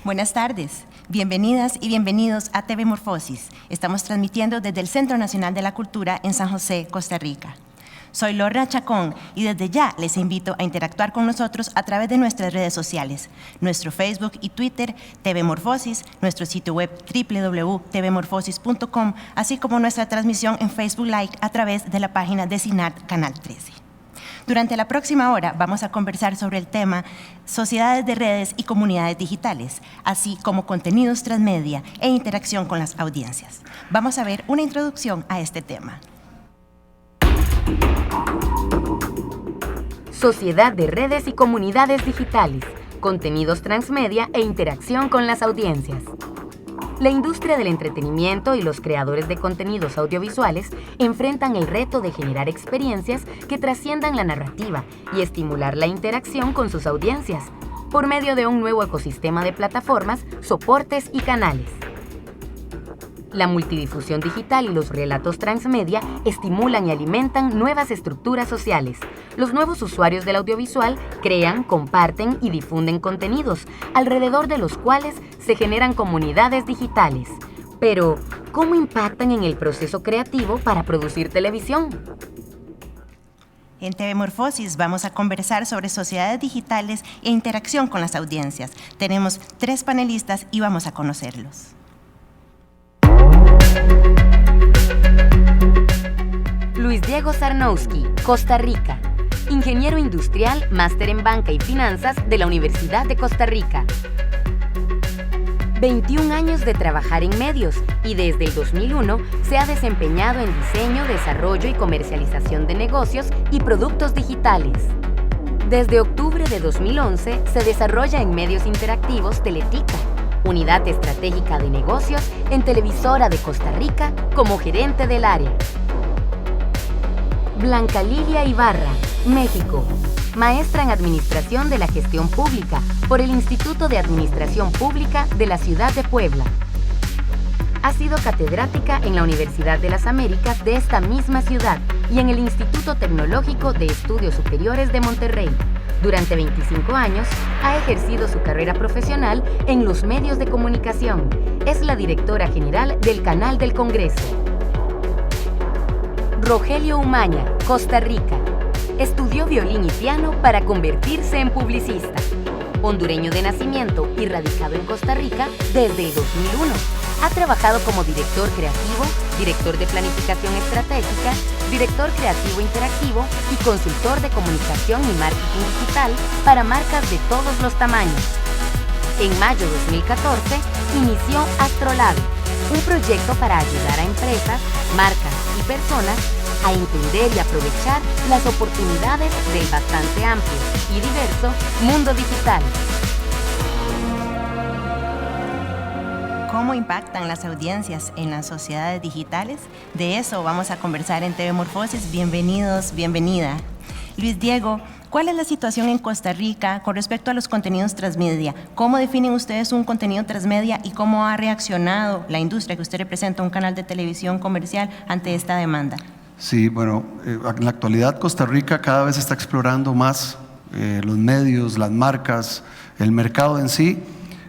Buenas tardes, bienvenidas y bienvenidos a TV Morfosis. Estamos transmitiendo desde el Centro Nacional de la Cultura en San José, Costa Rica. Soy Lorna Chacón y desde ya les invito a interactuar con nosotros a través de nuestras redes sociales, nuestro Facebook y Twitter, TV Morfosis, nuestro sitio web www.tvmorfosis.com, así como nuestra transmisión en Facebook Live a través de la página de CINART Canal 13. Durante la próxima hora vamos a conversar sobre el tema sociedades de redes y comunidades digitales, así como contenidos transmedia e interacción con las audiencias. Vamos a ver una introducción a este tema. Sociedad de redes y comunidades digitales, contenidos transmedia e interacción con las audiencias. La industria del entretenimiento y los creadores de contenidos audiovisuales enfrentan el reto de generar experiencias que trasciendan la narrativa y estimular la interacción con sus audiencias por medio de un nuevo ecosistema de plataformas, soportes y canales. La multidifusión digital y los relatos transmedia estimulan y alimentan nuevas estructuras sociales. Los nuevos usuarios del audiovisual crean, comparten y difunden contenidos, alrededor de los cuales se generan comunidades digitales. Pero, ¿cómo impactan en el proceso creativo para producir televisión? En TV Morfosis vamos a conversar sobre sociedades digitales e interacción con las audiencias. Tenemos 3 panelistas y vamos a conocerlos. Luis Diego Sarnowski, Costa Rica. Ingeniero industrial, máster en banca y finanzas de la Universidad de Costa Rica. 21 años de trabajar en medios y desde el 2001 se ha desempeñado en diseño, desarrollo y comercialización de negocios y productos digitales. Desde octubre de 2011 se desarrolla en medios interactivos Teletica, unidad estratégica de negocios en Televisora de Costa Rica como gerente del área. Blanca Lilia Ibarra, México. Maestra en Administración de la Gestión Pública por el Instituto de Administración Pública de la Ciudad de Puebla. Ha sido catedrática en la Universidad de las Américas de esta misma ciudad y en el Instituto Tecnológico de Estudios Superiores de Monterrey. Durante 25 años ha ejercido su carrera profesional en los medios de comunicación. Es la directora general del Canal del Congreso. Rogelio Umaña, Costa Rica. Estudió violín y piano para convertirse en publicista. Hondureño de nacimiento y radicado en Costa Rica desde el 2001. Ha trabajado como director creativo, director de planificación estratégica, director creativo interactivo y consultor de comunicación y marketing digital para marcas de todos los tamaños. En mayo de 2014 inició Astrolab, un proyecto para ayudar a empresas, marcas y personas a entender y aprovechar las oportunidades del bastante amplio y diverso mundo digital. ¿Cómo impactan las audiencias en las sociedades digitales? De eso vamos a conversar en TV Morfosis. Bienvenidos, bienvenida. Luis Diego, ¿cuál es la situación en Costa Rica con respecto a los contenidos transmedia? ¿Cómo definen ustedes un contenido transmedia y cómo ha reaccionado la industria que usted representa, un canal de televisión comercial, ante esta demanda? Sí, bueno, en la actualidad Costa Rica cada vez está explorando más los medios, las marcas, el mercado en sí,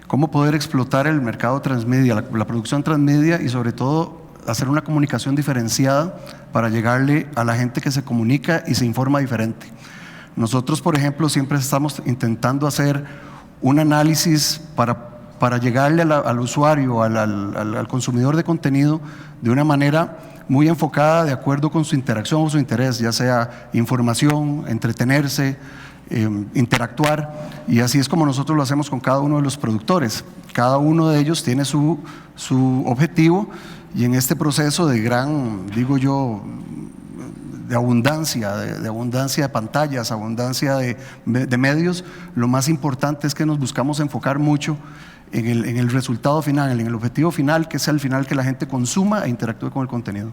cómo poder explotar el mercado transmedia, la producción transmedia y sobre todo hacer una comunicación diferenciada para llegarle a la gente que se comunica y se informa diferente. Nosotros, por ejemplo, siempre estamos intentando hacer un análisis para llegarle al usuario, al consumidor de contenido de una manera muy enfocada de acuerdo con su interacción o su interés, ya sea información, entretenerse, interactuar, y así es como nosotros lo hacemos con cada uno de los productores. Cada uno de ellos tiene su objetivo y en este proceso de gran, digo yo, de abundancia de pantallas, abundancia de medios, lo más importante es que nos buscamos enfocar mucho en el resultado final, en el objetivo final, que es el final que la gente consuma e interactúe con el contenido.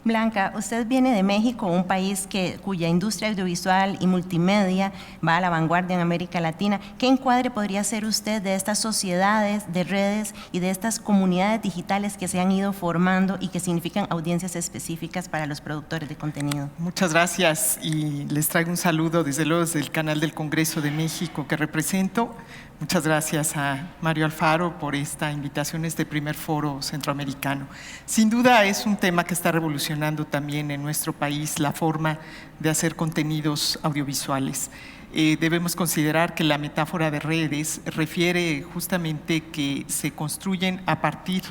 Blanca, usted viene de México, un país cuya industria audiovisual y multimedia va a la vanguardia en América Latina. ¿Qué encuadre podría hacer usted de estas sociedades de redes y de estas comunidades digitales que se han ido formando y que significan audiencias específicas para los productores de contenido? Muchas gracias y les traigo un saludo desde luego desde el Canal del Congreso de México que represento. Muchas gracias a Mario Alfaro por esta invitación a este primer foro centroamericano. Sin duda es un tema que está revolucionando también en nuestro país la forma de hacer contenidos audiovisuales. Debemos considerar que la metáfora de redes refiere justamente que se construyen a partir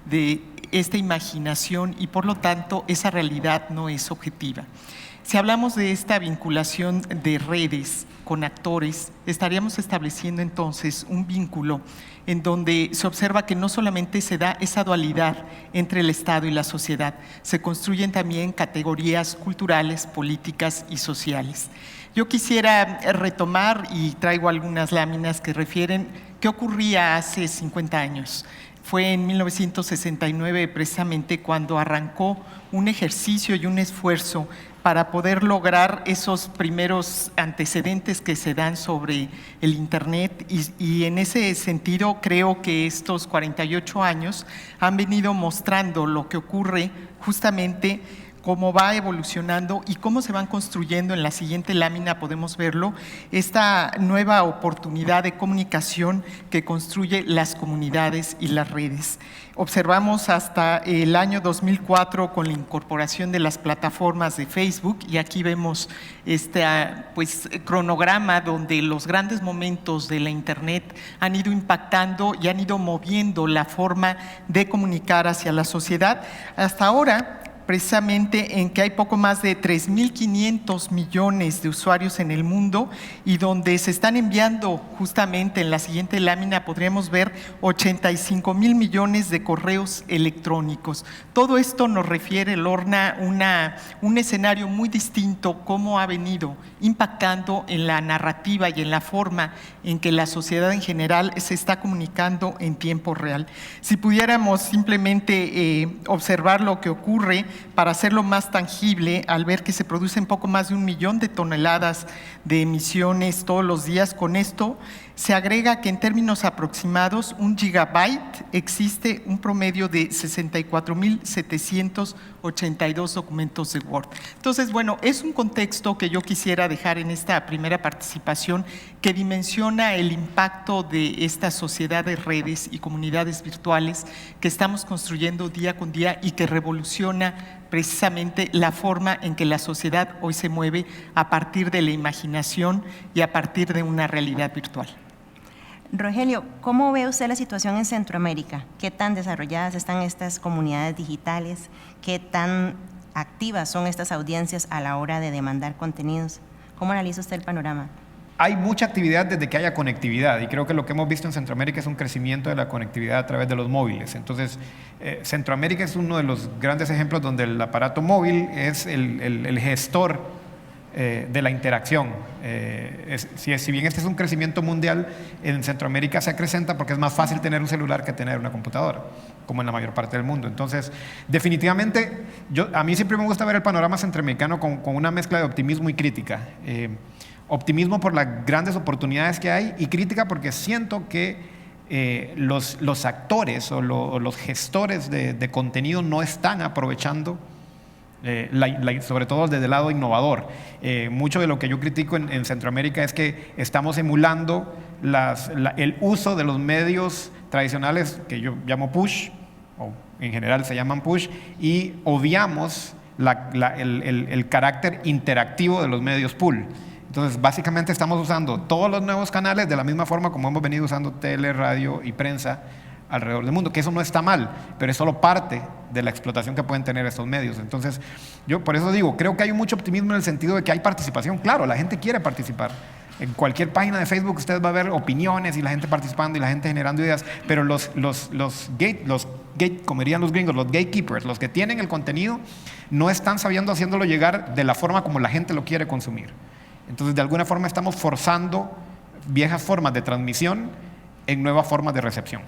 de esta imaginación y por lo tanto esa realidad no es objetiva. Si hablamos de esta vinculación de redes con actores, estaríamos estableciendo entonces un vínculo en donde se observa que no solamente se da esa dualidad entre el Estado y la sociedad, se construyen también categorías culturales, políticas y sociales. Yo quisiera retomar y traigo algunas láminas que refieren qué ocurría hace 50 años. Fue en 1969 precisamente cuando arrancó un ejercicio y un esfuerzo para poder lograr esos primeros antecedentes que se dan sobre el Internet y en ese sentido creo que estos 48 años han venido mostrando lo que ocurre justamente, cómo va evolucionando y cómo se van construyendo. En la siguiente lámina podemos verlo, esta nueva oportunidad de comunicación que construye las comunidades y las redes. Observamos hasta el año 2004 con la incorporación de las plataformas de Facebook y aquí vemos este cronograma donde los grandes momentos de la Internet han ido impactando y han ido moviendo la forma de comunicar hacia la sociedad. Hasta ahora, precisamente en que hay poco más de 3.500 millones de usuarios en el mundo y donde se están enviando justamente en la siguiente lámina podríamos ver 85.000 millones de correos electrónicos. Todo esto nos refiere, Lorna, un escenario muy distinto, cómo ha venido impactando en la narrativa y en la forma en que la sociedad en general se está comunicando en tiempo real. Si pudiéramos simplemente observar lo que ocurre, para hacerlo más tangible, al ver que se producen poco más de 1 millón de toneladas de emisiones todos los días, con esto se agrega que en términos aproximados 1 gigabyte existe un promedio de 64.782 documentos de Word. Entonces, bueno, es un contexto que yo quisiera dejar en esta primera participación que dimensiona el impacto de esta sociedad de redes y comunidades virtuales que estamos construyendo día con día y que revoluciona precisamente la forma en que la sociedad hoy se mueve a partir de la imaginación y a partir de una realidad virtual. Rogelio, ¿cómo ve usted la situación en Centroamérica? ¿Qué tan desarrolladas están estas comunidades digitales? ¿Qué tan activas son estas audiencias a la hora de demandar contenidos? ¿Cómo analiza usted el panorama? Hay mucha actividad desde que haya conectividad y creo que lo que hemos visto en Centroamérica es un crecimiento de la conectividad a través de los móviles. Entonces, Centroamérica es uno de los grandes ejemplos donde el aparato móvil es el gestor de la interacción. Si bien este es un crecimiento mundial, en Centroamérica se acrecenta porque es más fácil tener un celular que tener una computadora, como en la mayor parte del mundo. Entonces, definitivamente, a mí siempre me gusta ver el panorama centroamericano con una mezcla de optimismo y crítica. Optimismo por las grandes oportunidades que hay y crítica porque siento que los actores o los gestores de contenido no están aprovechando, sobre todo desde el lado innovador. Mucho de lo que yo critico en Centroamérica es que estamos emulando el uso de los medios tradicionales que yo llamo push, o en general se llaman push, y obviamos el carácter interactivo de los medios pull. Entonces, básicamente estamos usando todos los nuevos canales de la misma forma como hemos venido usando tele, radio y prensa alrededor del mundo, que eso no está mal, pero es solo parte de la explotación que pueden tener estos medios. Entonces, yo por eso digo, creo que hay mucho optimismo en el sentido de que hay participación. Claro, la gente quiere participar. En cualquier página de Facebook usted va a ver opiniones y la gente participando y la gente generando ideas, pero como dirían los gringos, los gatekeepers, los que tienen el contenido, no están sabiendo haciéndolo llegar de la forma como la gente lo quiere consumir. Entonces, de alguna forma estamos forzando viejas formas de transmisión en nuevas formas de recepción.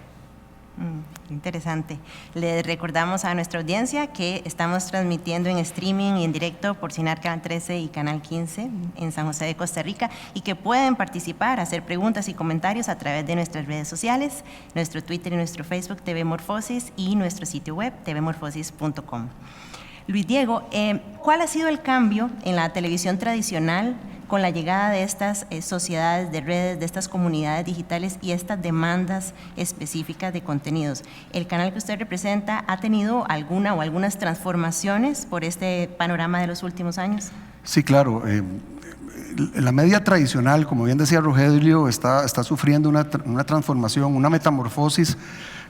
Interesante. Le recordamos a nuestra audiencia que estamos transmitiendo en streaming y en directo por Cinar Canal 13 y Canal 15 en San José de Costa Rica y que pueden participar, hacer preguntas y comentarios a través de nuestras redes sociales, nuestro Twitter y nuestro Facebook TV Morfosis y nuestro sitio web tvmorfosis.com. Luis Diego, ¿cuál ha sido el cambio en la televisión tradicional con la llegada de estas sociedades de redes, de estas comunidades digitales y estas demandas específicas de contenidos? ¿El canal que usted representa ha tenido alguna o algunas transformaciones por este panorama de los últimos años? Sí, claro. La media tradicional, como bien decía Rogelio, está sufriendo una transformación, una metamorfosis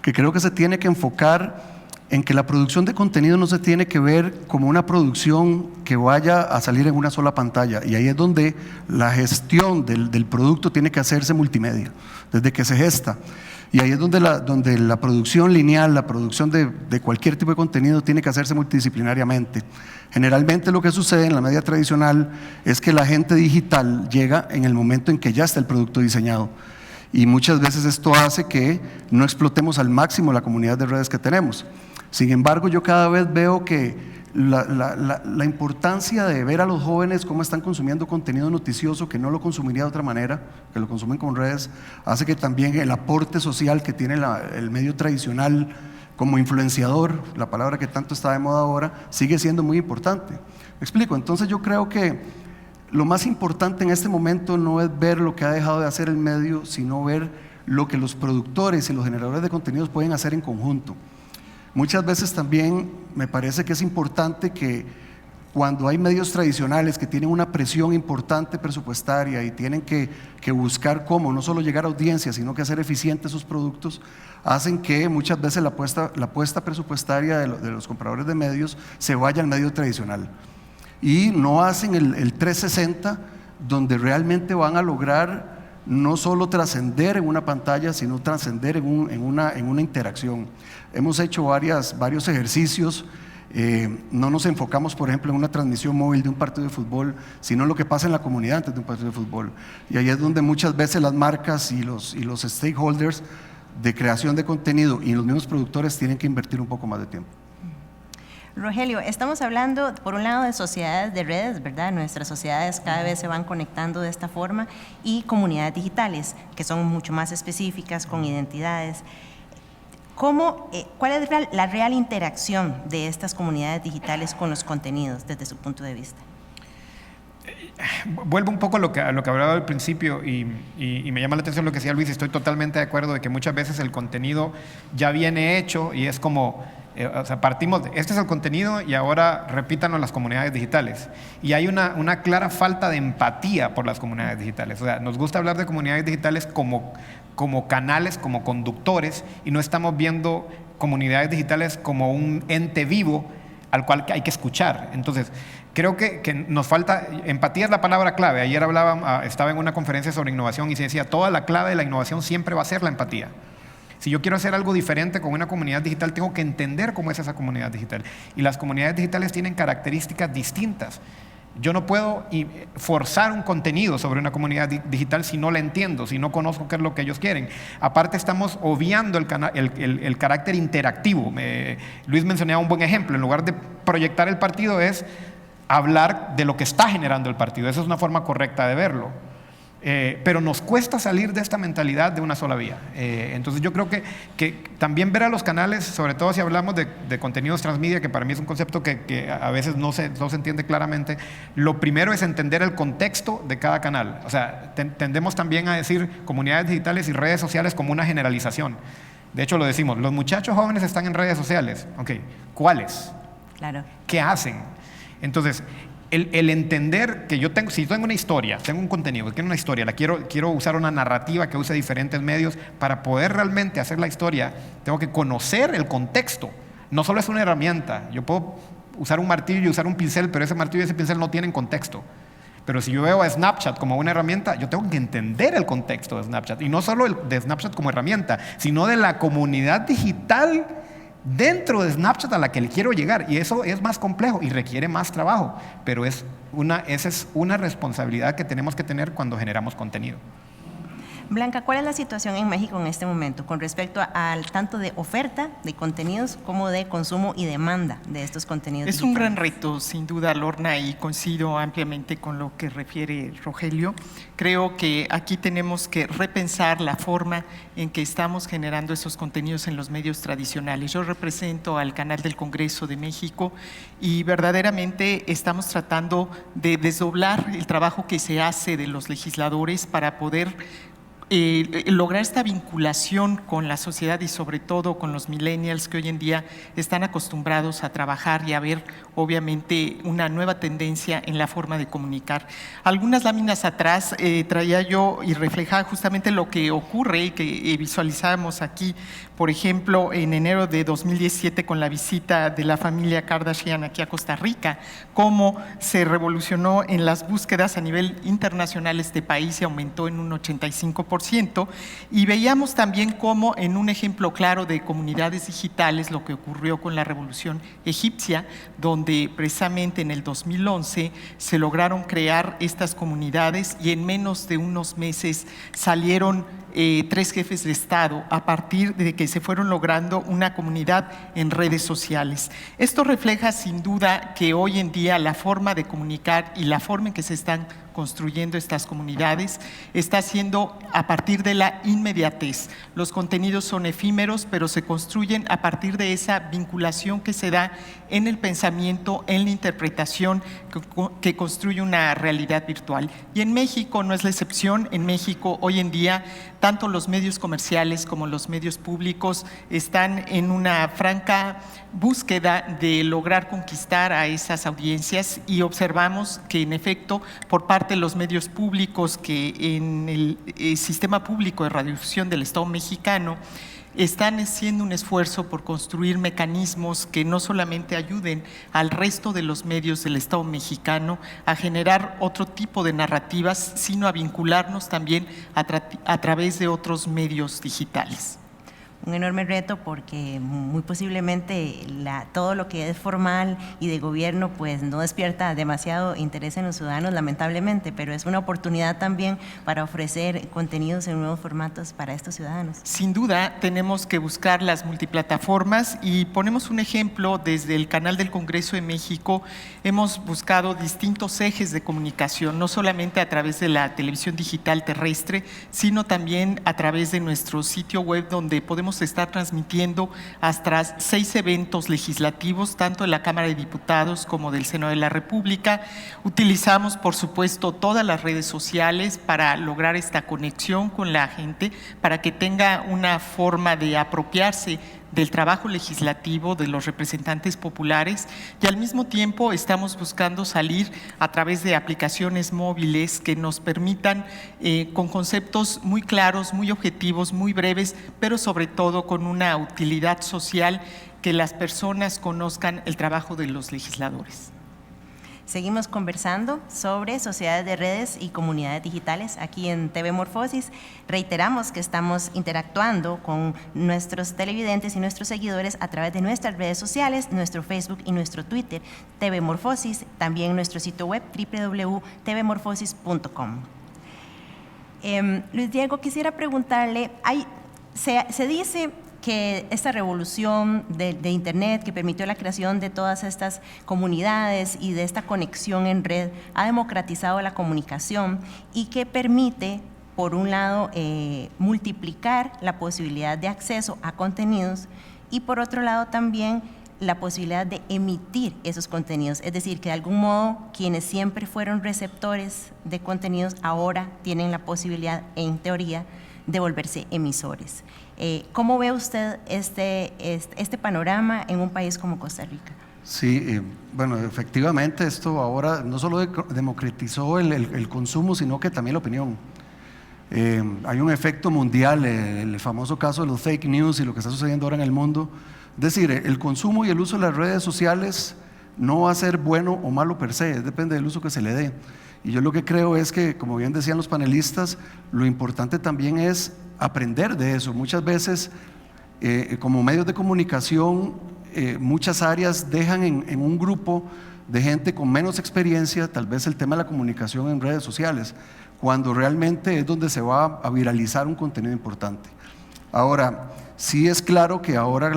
que creo que se tiene que enfocar en que la producción de contenido no se tiene que ver como una producción que vaya a salir en una sola pantalla, y ahí es donde la gestión del producto tiene que hacerse multimedia, desde que se gesta. Y ahí es donde la producción lineal, la producción de cualquier tipo de contenido tiene que hacerse multidisciplinariamente. Generalmente lo que sucede en la media tradicional es que la gente digital llega en el momento en que ya está el producto diseñado. Y muchas veces esto hace que no explotemos al máximo la comunidad de redes que tenemos. Sin embargo, yo cada vez veo que la importancia de ver a los jóvenes cómo están consumiendo contenido noticioso que no lo consumiría de otra manera, que lo consumen con redes, hace que también el aporte social que tiene el medio tradicional como influenciador, la palabra que tanto está de moda ahora, sigue siendo muy importante. ¿Me explico? Entonces yo creo que lo más importante en este momento no es ver lo que ha dejado de hacer el medio, sino ver lo que los productores y los generadores de contenidos pueden hacer en conjunto. Muchas veces también me parece que es importante que cuando hay medios tradicionales que tienen una presión importante presupuestaria y tienen que buscar cómo no solo llegar a audiencias, sino que hacer eficientes sus productos, hacen que muchas veces la apuesta presupuestaria de los compradores de medios se vaya al medio tradicional. Y no hacen el 360, donde realmente van a lograr no solo trascender en una pantalla, sino trascender en una interacción. Hemos hecho varios ejercicios. No nos enfocamos, por ejemplo, en una transmisión móvil de un partido de fútbol, sino en lo que pasa en la comunidad antes de un partido de fútbol. Y ahí es donde muchas veces las marcas y los stakeholders de creación de contenido y los mismos productores tienen que invertir un poco más de tiempo. Rogelio, estamos hablando por un lado de sociedades de redes, ¿verdad? Nuestras sociedades cada vez se van conectando de esta forma, y comunidades digitales que son mucho más específicas, con identidades. ¿Cuál es la real interacción de estas comunidades digitales con los contenidos desde su punto de vista? Vuelvo un poco a lo que hablaba al principio y me llama la atención lo que decía Luis. Estoy totalmente de acuerdo de que muchas veces el contenido ya viene hecho y es como, o sea, partimos de, este es el contenido y ahora repítanlo en las comunidades digitales. Y hay una clara falta de empatía por las comunidades digitales. O sea, nos gusta hablar de comunidades digitales como canales, como conductores, y no estamos viendo comunidades digitales como un ente vivo al cual hay que escuchar. Entonces, creo que nos falta, empatía es la palabra clave. Ayer estaba en una conferencia sobre innovación y se decía, toda la clave de la innovación siempre va a ser la empatía. Si yo quiero hacer algo diferente con una comunidad digital, tengo que entender cómo es esa comunidad digital. Y las comunidades digitales tienen características distintas. Yo no puedo forzar un contenido sobre una comunidad digital si no la entiendo, si no conozco qué es lo que ellos quieren. Aparte, estamos obviando el carácter interactivo. Luis mencionaba un buen ejemplo. En lugar de proyectar el partido, es hablar de lo que está generando el partido. Esa es una forma correcta de verlo. Pero nos cuesta salir de esta mentalidad de una sola vía. Entonces yo creo que también ver a los canales, sobre todo si hablamos de contenidos transmedia, que para mí es un concepto que a veces no se entiende claramente. Lo primero es entender el contexto de cada canal. O sea, tendemos también a decir comunidades digitales y redes sociales como una generalización. De hecho lo decimos, los muchachos jóvenes están en redes sociales. Ok, ¿cuáles? Claro. ¿Qué hacen? Entonces, el entender que si yo tengo una historia, tengo un contenido, quiero una historia, quiero usar una narrativa que use diferentes medios para poder realmente hacer la historia, tengo que conocer el contexto. No solo es una herramienta. Yo puedo usar un martillo y usar un pincel, pero ese martillo y ese pincel no tienen contexto. Pero si yo veo a Snapchat como una herramienta, yo tengo que entender el contexto de Snapchat. Y no solo de Snapchat como herramienta, sino de la comunidad digital dentro de Snapchat a la que le quiero llegar. Y eso es más complejo y requiere más trabajo, pero esa es una responsabilidad que tenemos que tener cuando generamos contenido. Blanca, ¿cuál es la situación en México en este momento con respecto al tanto de oferta de contenidos como de consumo y demanda de estos contenidos Es digitales? un gran reto, sin duda, Lorna, y coincido ampliamente con lo que refiere Rogelio. Creo que aquí tenemos que repensar la forma en que estamos generando esos contenidos en los medios tradicionales. Yo represento al Canal del Congreso de México y verdaderamente estamos tratando de desdoblar el trabajo que se hace de los legisladores para poder lograr esta vinculación con la sociedad y sobre todo con los millennials que hoy en día están acostumbrados a trabajar y a ver obviamente una nueva tendencia en la forma de comunicar. Algunas láminas atrás traía yo y reflejaba justamente lo que ocurre y que visualizábamos aquí, por ejemplo, en enero de 2017 con la visita de la familia Kardashian aquí a Costa Rica, cómo se revolucionó en las búsquedas a nivel internacional este país y aumentó en un 85%. Y veíamos también cómo en un ejemplo claro de comunidades digitales, lo que ocurrió con la revolución egipcia, donde precisamente en el 2011 se lograron crear estas comunidades y en menos de unos meses salieron 3 jefes de Estado a partir de que se fueron logrando una comunidad en redes sociales. Esto refleja sin duda que hoy en día la forma de comunicar y la forma en que se están construyendo estas comunidades está siendo a partir de la inmediatez. Los contenidos son efímeros, pero se construyen a partir de esa vinculación que se da en el pensamiento, en la interpretación que construye una realidad virtual. Y en México no es la excepción. En México hoy en día tanto los medios comerciales como los medios públicos están en una franca búsqueda de lograr conquistar a esas audiencias y observamos que en efecto por parte de los medios públicos que en el sistema público de radiodifusión del Estado mexicano están haciendo un esfuerzo por construir mecanismos que no solamente ayuden al resto de los medios del Estado mexicano a generar otro tipo de narrativas, sino a vincularnos también a través de otros medios digitales. Un enorme reto porque muy posiblemente todo lo que es formal y de gobierno pues no despierta demasiado interés en los ciudadanos, lamentablemente, pero es una oportunidad también para ofrecer contenidos en nuevos formatos para estos ciudadanos. Sin duda tenemos que buscar las multiplataformas y ponemos un ejemplo desde el Canal del Congreso de México. Hemos buscado distintos ejes de comunicación, no solamente a través de la televisión digital terrestre, sino también a través de nuestro sitio web donde podemos estar transmitiendo hasta 6 eventos legislativos, tanto de la Cámara de Diputados como del Senado de la República. Utilizamos, por supuesto, todas las redes sociales para lograr esta conexión con la gente, para que tenga una forma de apropiarse del trabajo legislativo de los representantes populares y al mismo tiempo estamos buscando salir a través de aplicaciones móviles que nos permitan con conceptos muy claros, muy objetivos, muy breves, pero sobre todo con una utilidad social que las personas conozcan el trabajo de los legisladores. Seguimos conversando sobre sociedades de redes y comunidades digitales aquí en TV Morfosis. Reiteramos que estamos interactuando con nuestros televidentes y nuestros seguidores a través de nuestras redes sociales, nuestro Facebook y nuestro Twitter, TV Morfosis, también nuestro sitio web www.tvmorfosis.com. Luis Diego, quisiera preguntarle, se dice que esta revolución de Internet que permitió la creación de todas estas comunidades y de esta conexión en red ha democratizado la comunicación y que permite, por un lado, multiplicar la posibilidad de acceso a contenidos y por otro lado también la posibilidad de emitir esos contenidos, es decir, que de algún modo quienes siempre fueron receptores de contenidos ahora tienen la posibilidad, en teoría, de volverse emisores. ¿Cómo ve usted este panorama en un país como Costa Rica? Sí, bueno, efectivamente esto ahora no solo democratizó el consumo, sino que también la opinión. Hay un efecto mundial, el famoso caso de los fake news y lo que está sucediendo ahora en el mundo. Es decir, el consumo y el uso de las redes sociales no va a ser bueno o malo per se, depende del uso que se le dé. Y yo lo que creo es que, como bien decían los panelistas, lo importante también es aprender de eso. Muchas veces, como medios de comunicación, muchas áreas dejan en un grupo de gente con menos experiencia, tal vez el tema de la comunicación en redes sociales, cuando realmente es donde se va a viralizar un contenido importante. Ahora, sí es claro que ahora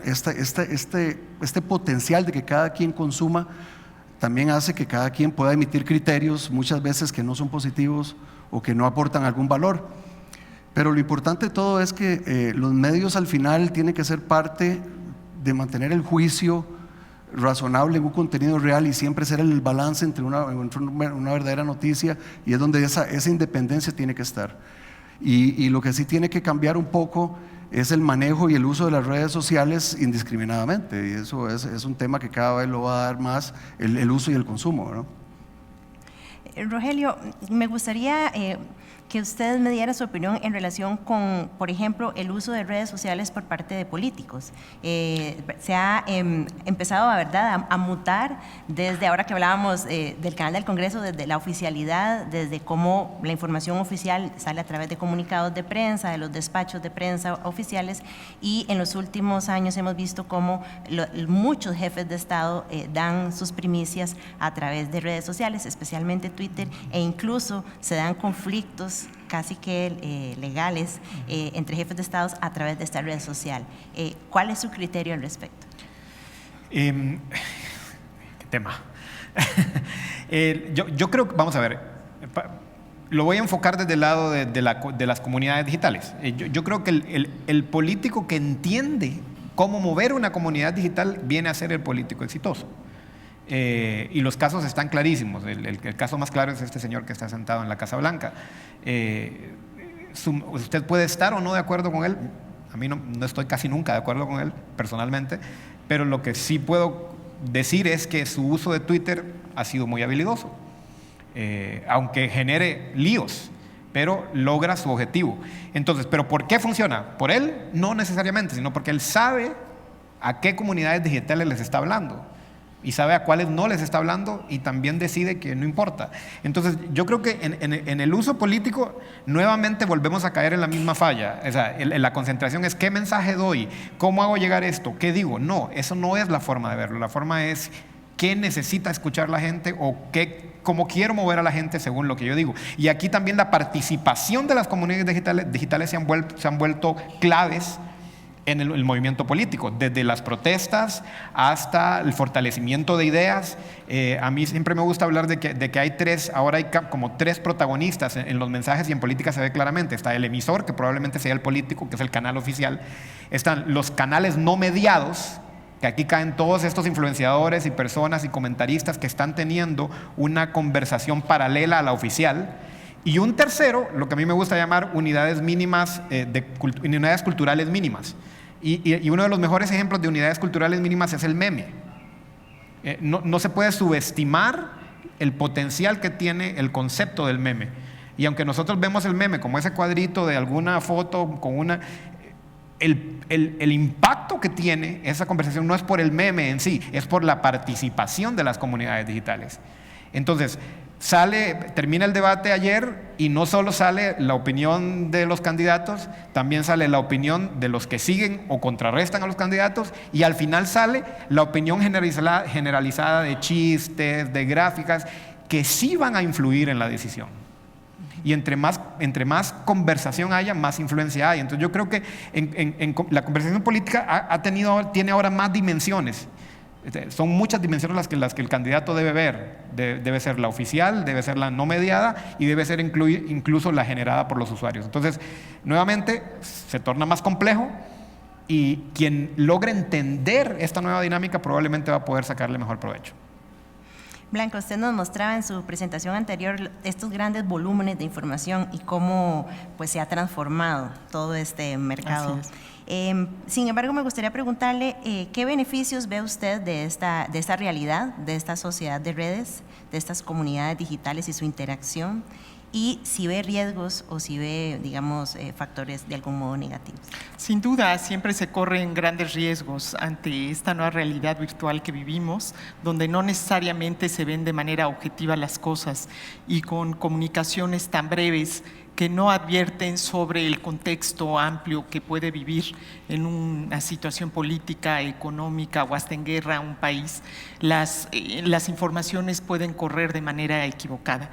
este potencial de que cada quien consuma también hace que cada quien pueda emitir criterios muchas veces que no son positivos o que no aportan algún valor. Pero lo importante de todo es que los medios al final tienen que ser parte de mantener el juicio razonable en un contenido real y siempre ser el balance entre una verdadera noticia, y es donde esa independencia tiene que estar. Y lo que sí tiene que cambiar un poco es el manejo y el uso de las redes sociales indiscriminadamente, y eso es un tema que cada vez lo va a dar más el uso y el consumo, ¿no? Rogelio, me gustaría que usted me diera su opinión en relación con, por ejemplo, el uso de redes sociales por parte de políticos. Se ha empezado, ¿verdad?, a mutar desde ahora que hablábamos del canal del Congreso, desde la oficialidad, desde cómo la información oficial sale a través de comunicados de prensa, de los despachos de prensa oficiales, y en los últimos años hemos visto cómo muchos jefes de Estado dan sus primicias a través de redes sociales, especialmente Twitter, e incluso se dan conflictos casi que legales entre jefes de Estados a través de esta red social. ¿Cuál es su criterio al respecto? ¿Qué tema? Yo creo que, vamos a ver, lo voy a enfocar desde el lado de las comunidades digitales. Yo creo que el político que entiende cómo mover una comunidad digital viene a ser el político exitoso. Y los casos están clarísimos. El caso más claro es este señor que está sentado en la Casa Blanca. Usted puede estar o no de acuerdo con él. A mí no estoy casi nunca de acuerdo con él personalmente, pero lo que sí puedo decir es que su uso de Twitter ha sido muy habilidoso, aunque genere líos, pero logra su objetivo. Entonces, ¿pero por qué funciona? ¿Por él? No necesariamente, sino porque él sabe a qué comunidades digitales les está hablando y sabe a cuáles no les está hablando, y también decide que no importa. Entonces yo creo que en el uso político nuevamente volvemos a caer en la misma falla. O sea, la concentración es ¿qué mensaje doy? ¿Cómo hago llegar esto? ¿Qué digo? No, eso no es la forma de verlo. La forma es ¿qué necesita escuchar la gente? O cómo quiero mover a la gente según lo que yo digo. Y aquí también la participación de las comunidades digitales se han vuelto claves en el movimiento político, desde las protestas hasta el fortalecimiento de ideas. A mí siempre me gusta hablar de que hay ahora hay como tres protagonistas en los mensajes, y en política se ve claramente. Está el emisor, que probablemente sea el político, que es el canal oficial. Están los canales no mediados, que aquí caen todos estos influenciadores y personas y comentaristas que están teniendo una conversación paralela a la oficial. Y un tercero, lo que a mí me gusta llamar unidades mínimas, unidades culturales mínimas. Y uno de los mejores ejemplos de unidades culturales mínimas es el meme. No se puede subestimar el potencial que tiene el concepto del meme. Y aunque nosotros vemos el meme como ese cuadrito de alguna foto con el impacto que tiene esa conversación no es por el meme en sí, es por la participación de las comunidades digitales. Entonces, termina el debate ayer y no solo sale la opinión de los candidatos, también sale la opinión de los que siguen o contrarrestan a los candidatos, y al final sale la opinión generalizada de chistes, de gráficas, que sí van a influir en la decisión. Y entre más conversación haya, más influencia hay. Entonces yo creo que la conversación política tiene ahora más dimensiones. Son muchas dimensiones las que el candidato debe ver. Debe ser la oficial, debe ser la no mediada, y debe ser incluso la generada por los usuarios. Entonces, nuevamente, se torna más complejo, y quien logre entender esta nueva dinámica probablemente va a poder sacarle mejor provecho. Blanca, usted nos mostraba en su presentación anterior estos grandes volúmenes de información y cómo pues, se ha transformado todo este mercado. Sin embargo, me gustaría preguntarle ¿qué beneficios ve usted de esta realidad, de esta sociedad de redes, de estas comunidades digitales y su interacción? Y si ve riesgos o si ve, digamos, factores de algún modo negativos. Sin duda, siempre se corren grandes riesgos ante esta nueva realidad virtual que vivimos, donde no necesariamente se ven de manera objetiva las cosas, y con comunicaciones tan breves que no advierten sobre el contexto amplio que puede vivir en una situación política, económica o hasta en guerra un país. Las informaciones pueden correr de manera equivocada.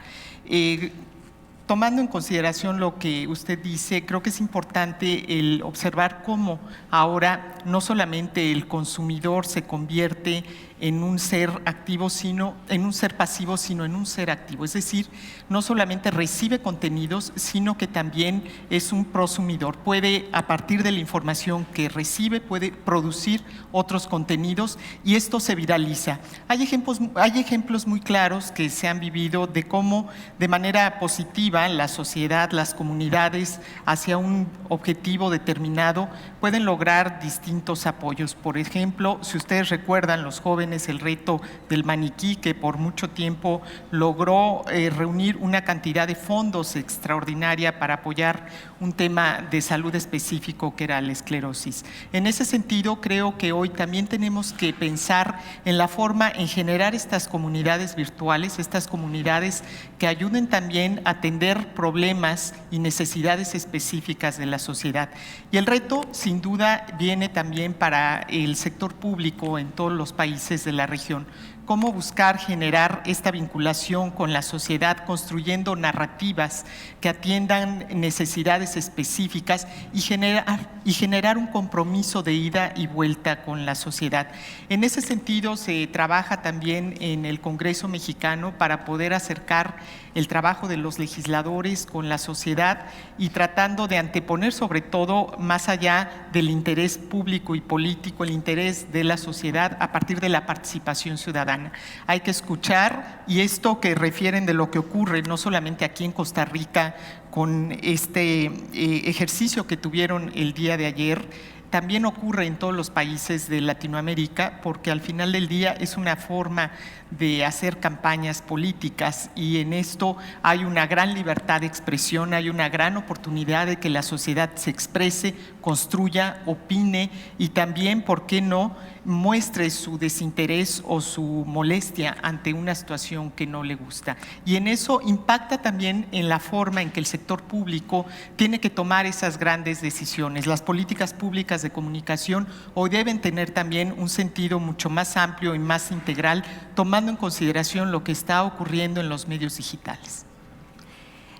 tomando en consideración lo que usted dice, creo que es importante el observar cómo ahora no solamente el consumidor se convierte en un ser activo, sino en un ser pasivo, sino en un ser activo. Es decir, no solamente recibe contenidos, sino que también es un prosumidor. Puede, a partir de la información que recibe, puede producir otros contenidos y esto se viraliza. Hay ejemplos muy claros que se han vivido de cómo de manera positiva la sociedad, las comunidades hacia un objetivo determinado pueden lograr distintos apoyos. Por ejemplo, si ustedes recuerdan, los jóvenes, el reto del maniquí, que por mucho tiempo logró reunir una cantidad de fondos extraordinaria para apoyar un tema de salud específico que era la esclerosis. En ese sentido, creo que hoy también tenemos que pensar en la forma en generar estas comunidades virtuales, estas comunidades que ayuden también a atender problemas y necesidades específicas de la sociedad. Y el reto, sin duda, viene también para el sector público en todos los países de la región. Cómo buscar generar esta vinculación con la sociedad, construyendo narrativas que atiendan necesidades específicas y generar un compromiso de ida y vuelta con la sociedad. En ese sentido, se trabaja también en el Congreso mexicano para poder acercar el trabajo de los legisladores con la sociedad y tratando de anteponer, sobre todo, más allá del interés público y político, el interés de la sociedad a partir de la participación ciudadana. Hay que escuchar, y esto que refieren de lo que ocurre no solamente aquí en Costa Rica con este ejercicio que tuvieron el día de ayer, también ocurre en todos los países de Latinoamérica, porque al final del día es una forma de hacer campañas políticas y en esto hay una gran libertad de expresión, hay una gran oportunidad de que la sociedad se exprese, construya, opine y también, ¿por qué no?, muestre su desinterés o su molestia ante una situación que no le gusta. Y en eso impacta también en la forma en que el sector público tiene que tomar esas grandes decisiones. Las políticas públicas de comunicación hoy deben tener también un sentido mucho más amplio y más integral, tomando en consideración lo que está ocurriendo en los medios digitales.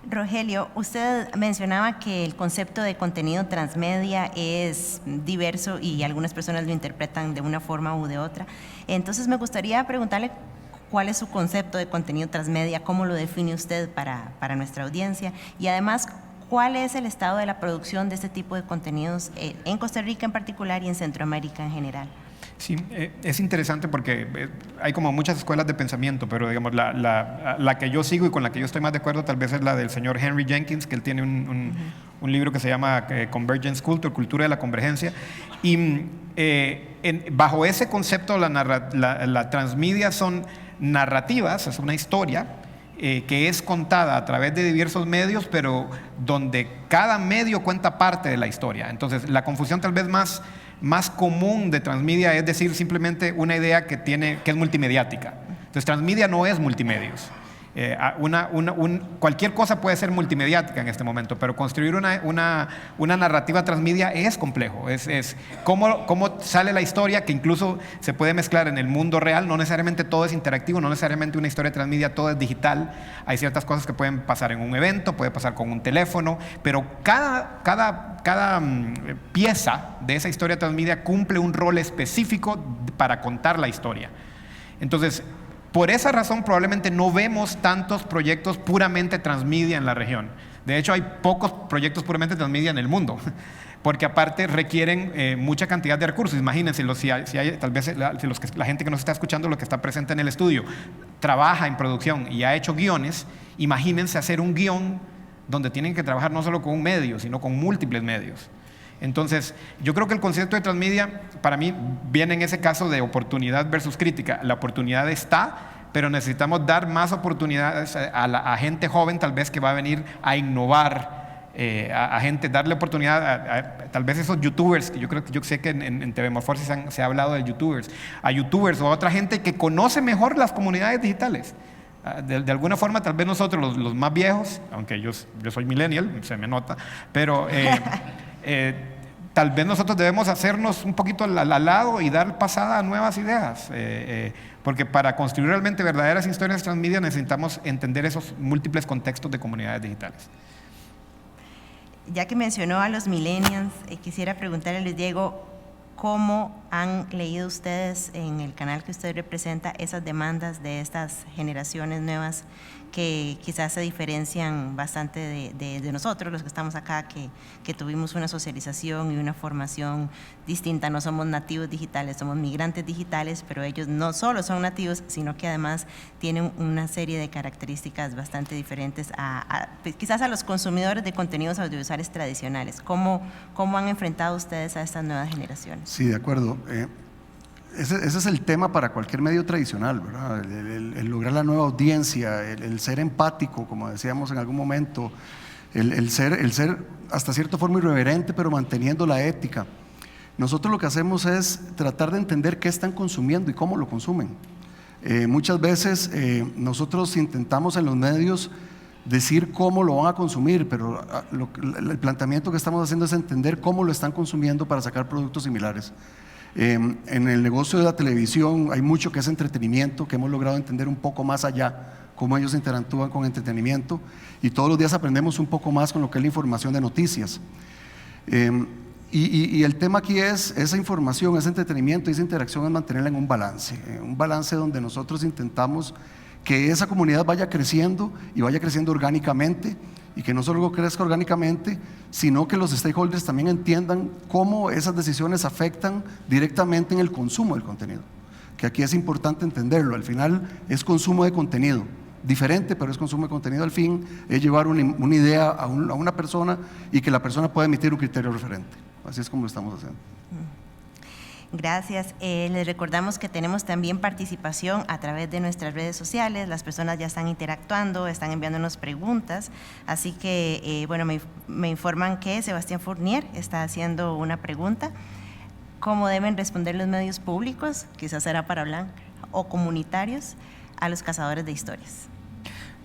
Rogelio, usted mencionaba que el concepto de contenido transmedia es diverso y algunas personas lo interpretan de una forma u de otra. Entonces me gustaría preguntarle cuál es su concepto de contenido transmedia, cómo lo define usted para nuestra audiencia y además cuál es el estado de la producción de este tipo de contenidos en Costa Rica en particular y en Centroamérica en general. Sí, es interesante porque hay como muchas escuelas de pensamiento, pero digamos la que yo sigo y con la que yo estoy más de acuerdo tal vez es la del señor Henry Jenkins, que él tiene un libro que se llama Convergence Culture, Cultura de la Convergencia, y bajo ese concepto la transmedia son narrativas, es una historia que es contada a través de diversos medios, pero donde cada medio cuenta parte de la historia. Entonces, la confusión tal vez más común de transmedia es decir simplemente una idea que es multimediática. Entonces, transmedia no es multimedios. Cualquier cosa puede ser multimediática en este momento, pero construir una narrativa transmedia es complejo. Es cómo sale la historia, que incluso se puede mezclar en el mundo real. No necesariamente todo es interactivo, no necesariamente una historia transmedia todo es digital. Hay ciertas cosas que pueden pasar en un evento, puede pasar con un teléfono, pero cada pieza de esa historia transmedia cumple un rol específico para contar la historia. Entonces, por esa razón probablemente no vemos tantos proyectos puramente transmedia en la región. De hecho, hay pocos proyectos puramente transmedia en el mundo, porque aparte requieren mucha cantidad de recursos. Imagínense, tal vez la gente que nos está escuchando, lo que está presente en el estudio, trabaja en producción y ha hecho guiones. Imagínense hacer un guión donde tienen que trabajar no solo con un medio, sino con múltiples medios. Entonces, yo creo que el concepto de transmedia, para mí, viene en ese caso de oportunidad versus crítica. La oportunidad está, pero necesitamos dar más oportunidades a gente joven, tal vez, que va a venir a innovar, a gente, darle oportunidad tal vez esos youtubers, que yo sé que en TV Morfosis se ha hablado de youtubers, a youtubers o a otra gente que conoce mejor las comunidades digitales. De alguna forma, tal vez nosotros, los más viejos, aunque yo soy millennial, se me nota, pero tal vez nosotros debemos hacernos un poquito al lado y dar pasada a nuevas ideas, porque para construir realmente verdaderas historias transmedia necesitamos entender esos múltiples contextos de comunidades digitales. Ya que mencionó a los millennials, quisiera preguntarle a Luis Diego, ¿cómo han leído ustedes en el canal que usted representa esas demandas de estas generaciones nuevas que quizás se diferencian bastante de nosotros, los que estamos acá, que tuvimos una socialización y una formación distinta? No somos nativos digitales, somos migrantes digitales, pero ellos no solo son nativos, sino que además tienen una serie de características bastante diferentes quizás a los consumidores de contenidos audiovisuales tradicionales. ¿Cómo han enfrentado ustedes a estas nuevas generaciones? Sí, de acuerdo. Ese es el tema para cualquier medio tradicional, ¿verdad? El lograr la nueva audiencia, el ser empático, como decíamos en algún momento, el ser hasta cierta forma irreverente, pero manteniendo la ética. Nosotros lo que hacemos es tratar de entender qué están consumiendo y cómo lo consumen. Muchas veces nosotros intentamos en los medios decir cómo lo van a consumir, pero el planteamiento que estamos haciendo es entender cómo lo están consumiendo para sacar productos similares. En el negocio de la televisión hay mucho que es entretenimiento, que hemos logrado entender un poco más allá, cómo ellos interactúan con entretenimiento, y todos los días aprendemos un poco más con lo que es la información de noticias. Y el tema aquí es esa información, ese entretenimiento y esa interacción es mantenerla en un balance donde nosotros intentamos que esa comunidad vaya creciendo y vaya creciendo orgánicamente, y que no solo crezca orgánicamente, sino que los stakeholders también entiendan cómo esas decisiones afectan directamente en el consumo del contenido, que aquí es importante entenderlo. Al final es consumo de contenido, diferente, pero es consumo de contenido. Al fin es llevar una idea a una persona y que la persona pueda emitir un criterio referente. Así es como lo estamos haciendo. Gracias. Les recordamos que tenemos también participación a través de nuestras redes sociales. Las personas ya están interactuando, están enviándonos preguntas. Así que, bueno, me informan que Sebastián Fournier está haciendo una pregunta. ¿Cómo deben responder los medios públicos, quizás será para Blanca, o comunitarios, a los cazadores de historias?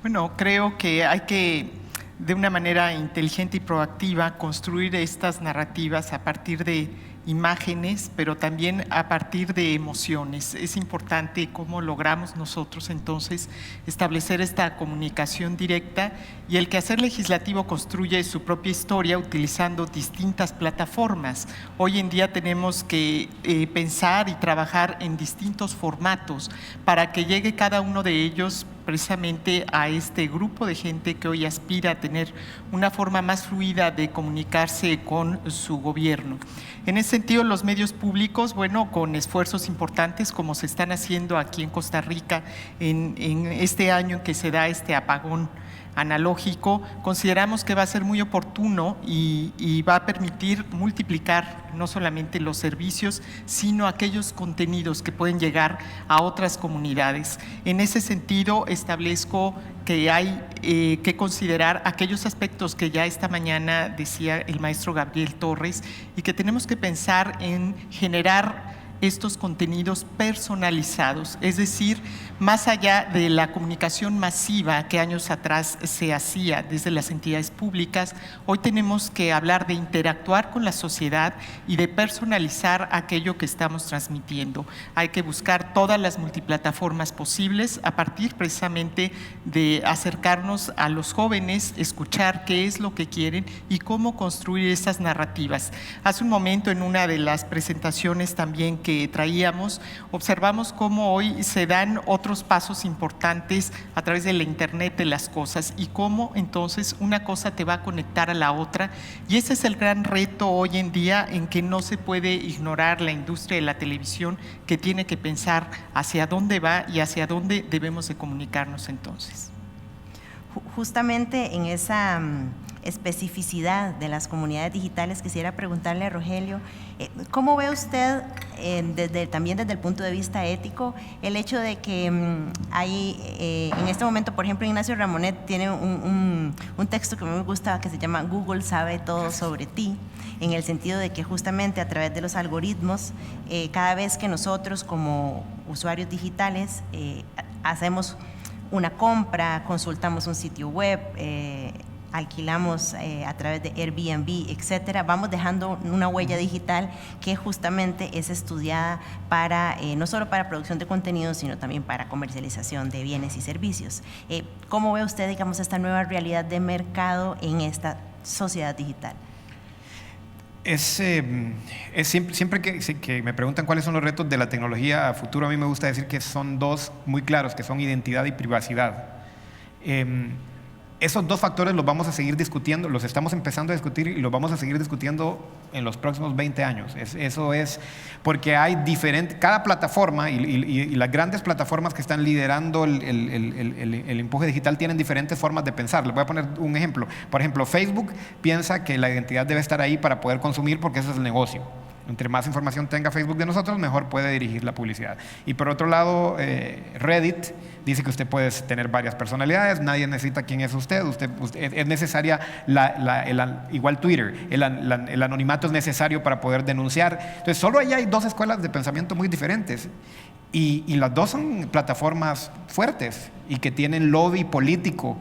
Bueno, creo que hay que, de una manera inteligente y proactiva, construir estas narrativas a partir de imágenes, pero también a partir de emociones. Es importante cómo logramos nosotros entonces establecer esta comunicación directa, y el quehacer legislativo construye su propia historia utilizando distintas plataformas. Hoy en día tenemos que pensar y trabajar en distintos formatos para que llegue cada uno de ellos precisamente a este grupo de gente que hoy aspira a tener una forma más fluida de comunicarse con su gobierno. En ese sentido, los medios públicos, bueno, con esfuerzos importantes como se están haciendo aquí en Costa Rica en este año en que se da este apagón analógico, consideramos que va a ser muy oportuno y va a permitir multiplicar no solamente los servicios, sino aquellos contenidos que pueden llegar a otras comunidades. En ese sentido, establezco que hay que considerar aquellos aspectos que ya esta mañana decía el maestro Gabriel Torres, y que tenemos que pensar en generar estos contenidos personalizados, es decir, más allá de la comunicación masiva que años atrás se hacía desde las entidades públicas, hoy tenemos que hablar de interactuar con la sociedad y de personalizar aquello que estamos transmitiendo. Hay que buscar todas las multiplataformas posibles a partir precisamente de acercarnos a los jóvenes, escuchar qué es lo que quieren y cómo construir esas narrativas. Hace un momento, en una de las presentaciones también que traíamos, observamos cómo hoy se dan otros pasos importantes a través de la Internet de las cosas, y cómo entonces una cosa te va a conectar a la otra, y ese es el gran reto hoy en día, en que no se puede ignorar la industria de la televisión, que tiene que pensar hacia dónde va y hacia dónde debemos de comunicarnos entonces. Justamente en esa especificidad de las comunidades digitales, quisiera preguntarle a Rogelio, ¿cómo ve usted, también desde el punto de vista ético, el hecho de que hay, en este momento, por ejemplo, Ignacio Ramonet tiene un texto que a mí me gusta, que se llama Google sabe todo sobre ti, en el sentido de que justamente a través de los algoritmos, cada vez que nosotros como usuarios digitales hacemos una compra, consultamos un sitio web, alquilamos a través de Airbnb, etcétera, vamos dejando una huella digital que justamente es estudiada para, no solo para producción de contenidos, sino también para comercialización de bienes y servicios. ¿Cómo ve usted, digamos, esta nueva realidad de mercado en esta sociedad digital? Siempre que me preguntan cuáles son los retos de la tecnología a futuro, a mí me gusta decir que son dos muy claros, que son identidad y privacidad. Esos dos factores los vamos a seguir discutiendo, los estamos empezando a discutir y los vamos a seguir discutiendo en los próximos 20 años. Eso es porque hay cada plataforma y las grandes plataformas que están liderando el empuje digital tienen diferentes formas de pensar. Les voy a poner un ejemplo. Por ejemplo, Facebook piensa que la identidad debe estar ahí para poder consumir porque ese es el negocio. Entre más información tenga Facebook de nosotros, mejor puede dirigir la publicidad. Y por otro lado, Reddit dice que usted puede tener varias personalidades, nadie necesita quién es usted es necesaria, igual Twitter, el anonimato es necesario para poder denunciar. Entonces, solo ahí hay dos escuelas de pensamiento muy diferentes. Y las dos son plataformas fuertes y que tienen lobby político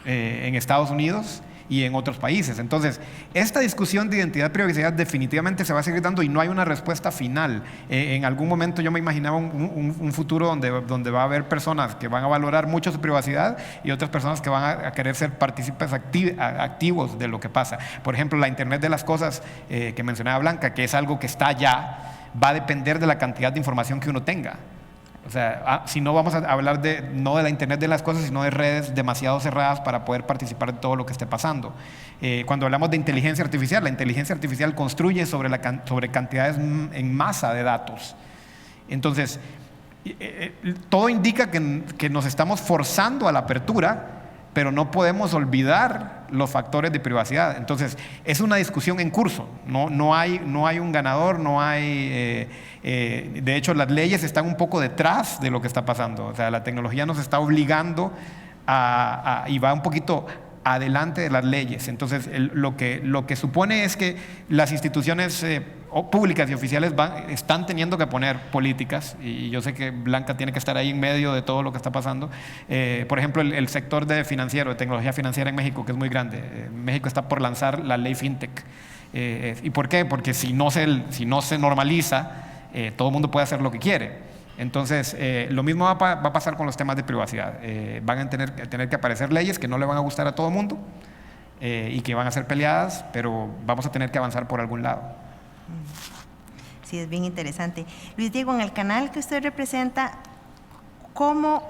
en Estados Unidos y en otros países. Entonces, esta discusión de identidad y privacidad definitivamente se va a seguir dando y no hay una respuesta final. En algún momento yo me imaginaba un futuro donde va a haber personas que van a valorar mucho su privacidad y otras personas que van a querer ser partícipes activos de lo que pasa. Por ejemplo, la Internet de las cosas que mencionaba Blanca, que es algo que está ya, va a depender de la cantidad de información que uno tenga. O sea, si no vamos a hablar no de la Internet de las cosas, sino de redes demasiado cerradas para poder participar de todo lo que esté pasando. Cuando hablamos de inteligencia artificial, la inteligencia artificial construye sobre cantidades en masa de datos. Entonces, todo indica que nos estamos forzando a la apertura, pero no podemos olvidar los factores de privacidad. Entonces, es una discusión en curso. No hay un ganador, no hay... de hecho, las leyes están un poco detrás de lo que está pasando. O sea, la tecnología nos está obligando y va un poquito adelante de las leyes. Entonces, lo que supone es que las instituciones públicas y oficiales están teniendo que poner políticas, y yo sé que Blanca tiene que estar ahí en medio de todo lo que está pasando. Por ejemplo, el sector de tecnología financiera en México, que es muy grande. México está por lanzar la ley FinTech. ¿Y por qué? Porque si no se normaliza, todo el mundo puede hacer lo que quiere. Entonces, lo mismo va a pasar con los temas de privacidad. Van a tener que aparecer leyes que no le van a gustar a todo el mundo y que van a ser peleadas, pero vamos a tener que avanzar por algún lado. Sí, es bien interesante. Luis Diego, en el canal que usted representa, ¿cómo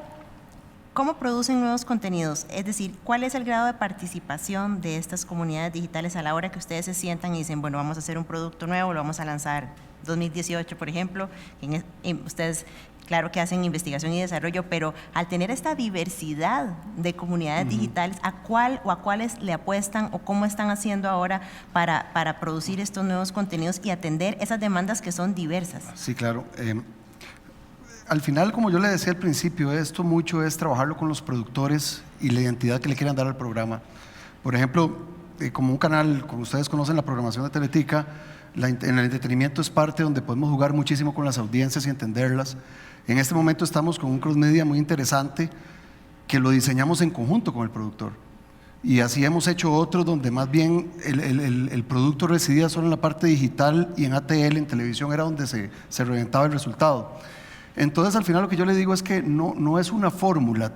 producen nuevos contenidos? Es decir, ¿cuál es el grado de participación de estas comunidades digitales a la hora que ustedes se sientan y dicen, bueno, vamos a hacer un producto nuevo, lo vamos a lanzar 2018, por ejemplo? Ustedes, claro que hacen investigación y desarrollo, pero al tener esta diversidad de comunidades digitales, ¿a cuáles le apuestan o cómo están haciendo ahora para producir estos nuevos contenidos y atender esas demandas que son diversas? Sí, claro. Al final, como yo le decía al principio, esto mucho es trabajarlo con los productores y la identidad que le quieran dar al programa. Por ejemplo, como un canal, como ustedes conocen la programación de Teletica, en el entretenimiento es parte donde podemos jugar muchísimo con las audiencias y entenderlas. En este momento estamos con un cross-media muy interesante que lo diseñamos en conjunto con el productor. Y así hemos hecho otros donde más bien el producto residía solo en la parte digital y en ATL, en televisión, era donde se reventaba el resultado. Entonces, al final lo que yo le digo es que no es una fórmula.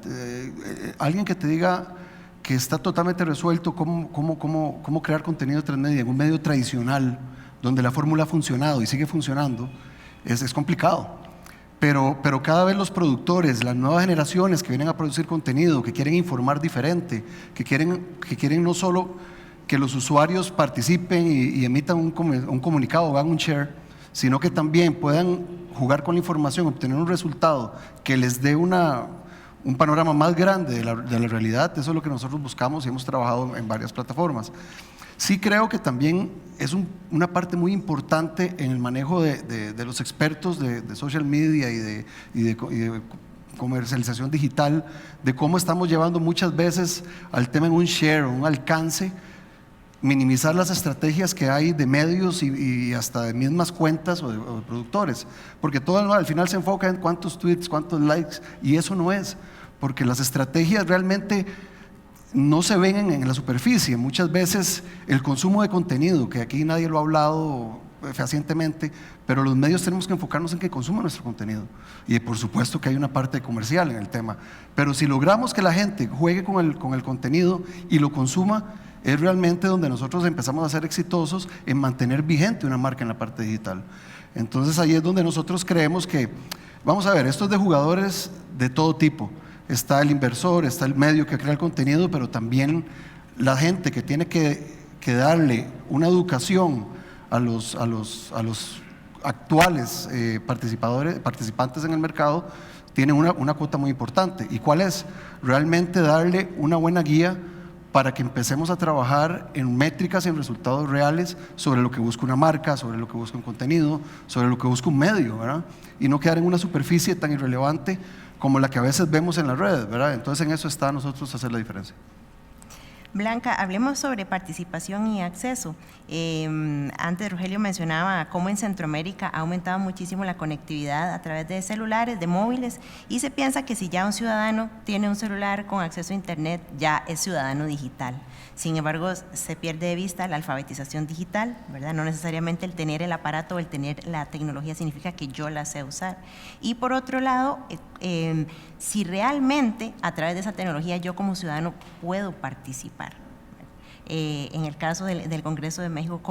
Alguien que te diga que está totalmente resuelto cómo crear contenido transmedia en un medio tradicional, donde la fórmula ha funcionado y sigue funcionando, es complicado. Pero cada vez los productores, las nuevas generaciones que vienen a producir contenido, que quieren informar diferente, que quieren no solo que los usuarios participen y emitan un comunicado o hagan un share, sino que también puedan jugar con la información, obtener un resultado que les dé un panorama más grande de la realidad. Eso es lo que nosotros buscamos y hemos trabajado en varias plataformas. Sí creo que también es una parte muy importante en el manejo de los expertos de social media y de comercialización digital, de cómo estamos llevando muchas veces al tema en un share o un alcance, minimizar las estrategias que hay de medios y hasta de mismas cuentas o de productores, porque todo al final se enfoca en cuántos tweets, cuántos likes, y eso no es, porque las estrategias realmente no se ven en la superficie. Muchas veces el consumo de contenido, que aquí nadie lo ha hablado fehacientemente, pero los medios tenemos que enfocarnos en que consuman nuestro contenido. Y por supuesto que hay una parte comercial en el tema, pero si logramos que la gente juegue con el contenido y lo consuma, es realmente donde nosotros empezamos a ser exitosos en mantener vigente una marca en la parte digital. Entonces ahí es donde nosotros creemos que, vamos a ver, esto es de jugadores de todo tipo. Está el inversor, está el medio que crea el contenido, pero también la gente que tiene que darle una educación a los actuales participantes en el mercado, tiene una cuota muy importante. ¿Y cuál es? Realmente darle una buena guía para que empecemos a trabajar en métricas y en resultados reales sobre lo que busca una marca, sobre lo que busca un contenido, sobre lo que busca un medio, ¿verdad? Y no quedar en una superficie tan irrelevante como la que a veces vemos en las redes, ¿verdad? Entonces en eso está nosotros hacer la diferencia. Blanca, hablemos sobre participación y acceso. Antes Rogelio mencionaba cómo en Centroamérica ha aumentado muchísimo la conectividad a través de celulares, de móviles, y se piensa que si ya un ciudadano tiene un celular con acceso a Internet, ya es ciudadano digital. Sin embargo, se pierde de vista la alfabetización digital, ¿verdad? No necesariamente el tener el aparato o el tener la tecnología significa que yo la sé usar. Y por otro lado, si realmente a través de esa tecnología yo como ciudadano puedo participar. En el caso del Congreso de México,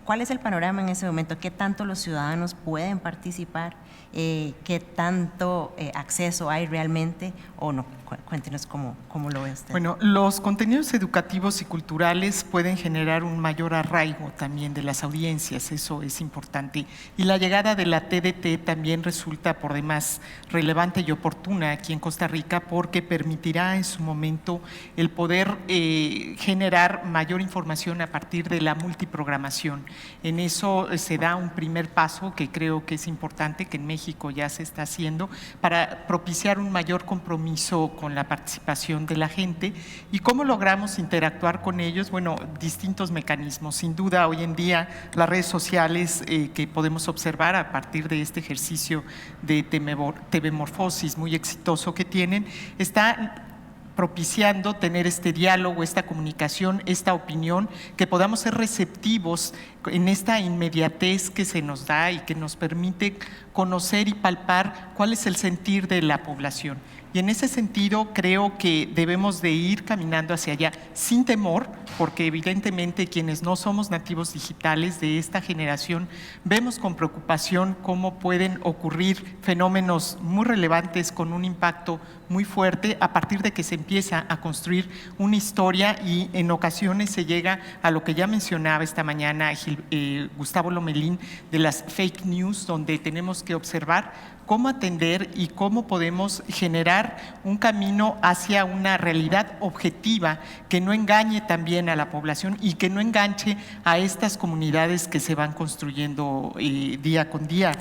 ¿cuál es el panorama en ese momento? ¿Qué tanto los ciudadanos pueden participar? ¿Qué tanto acceso hay realmente o no? Cuéntenos cómo lo ve usted. Bueno, los contenidos educativos y culturales pueden generar un mayor arraigo también de las audiencias, eso es importante. Y la llegada de la TDT también resulta por demás relevante y oportuna aquí en Costa Rica porque permitirá en su momento el poder generar mayor información a partir de la multiprogramación. En eso se da un primer paso que creo que es importante, que en México ya se está haciendo, para propiciar un mayor compromiso con la participación de la gente. ¿Y cómo logramos interactuar con ellos? Bueno, distintos mecanismos. Sin duda, hoy en día, las redes sociales que podemos observar a partir de este ejercicio de TV Morfosis muy exitoso que tienen, está propiciando tener este diálogo, esta comunicación, esta opinión, que podamos ser receptivos en esta inmediatez que se nos da y que nos permite conocer y palpar cuál es el sentir de la población. Y en ese sentido creo que debemos de ir caminando hacia allá sin temor, porque evidentemente quienes no somos nativos digitales de esta generación vemos con preocupación cómo pueden ocurrir fenómenos muy relevantes con un impacto muy fuerte a partir de que se empieza a construir una historia y en ocasiones se llega a lo que ya mencionaba esta mañana Gustavo Lomelín de las fake news, donde tenemos que observar cómo atender y cómo podemos generar un camino hacia una realidad objetiva que no engañe también a la población y que no enganche a estas comunidades que se van construyendo día con día,